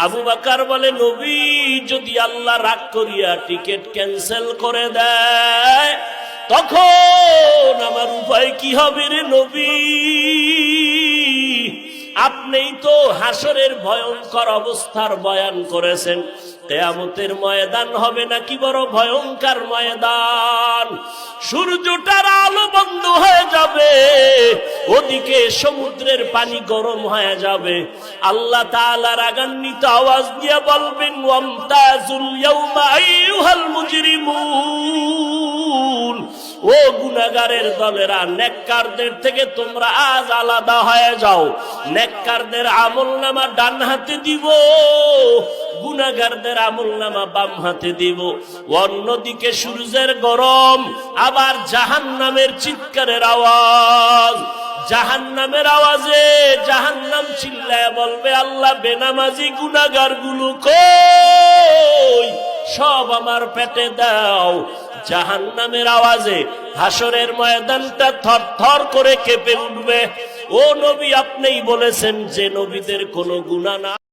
আবু বকর বলে, নবী যদি আল্লাহ রাগ করিয়া টিকিট ক্যান্সেল করে দেয় তখন আমার উপায় কি হবে রে নবী? আপনিই তো হাসরের ভয়ঙ্কর অবস্থার বয়ান করেছেন। কিয়ামতের ময়দান হবে নাকি বড় ভয়ঙ্কর ময়দান। সূর্যটার আলো বন্ধ হয়ে যাবে, ওদিকে সমুদ্রের পানি গরম হয়ে যাবে। আল্লাহ তাআলা রাগান্বিত আওয়াজ দিয়ে বলবেন, ওয়ামতাজুল ইয়াউমা আইয়ুহাল মুজরিমুন, ও গুনাহগারের দলেরা, নেককারদের থেকে তোমরা আজ আলাদা হয়ে যাও। নেককারদের আমলনামা ডান হাতে দিব, গুনাহগারদের আমলনামা বাম হাতে দিব। অন্যদিকে সূর্যের গরম, আবার জাহান্নামের চিৎকারের আওয়াজ। জাহান্নামের আওয়াজে জাহান্নাম চিল্লায় বলবে, আল্লাহ বেনামাজি গুনাহগার গুলো কই, সব আমার পেটে দাও। জাহান্নামের আওয়াজে হাসরের ময়দানটা থরথর করে কেঁপে উঠবে। ও নবী, আপনিই বলেছেন যে নবীদের কোনো গুনাহ না।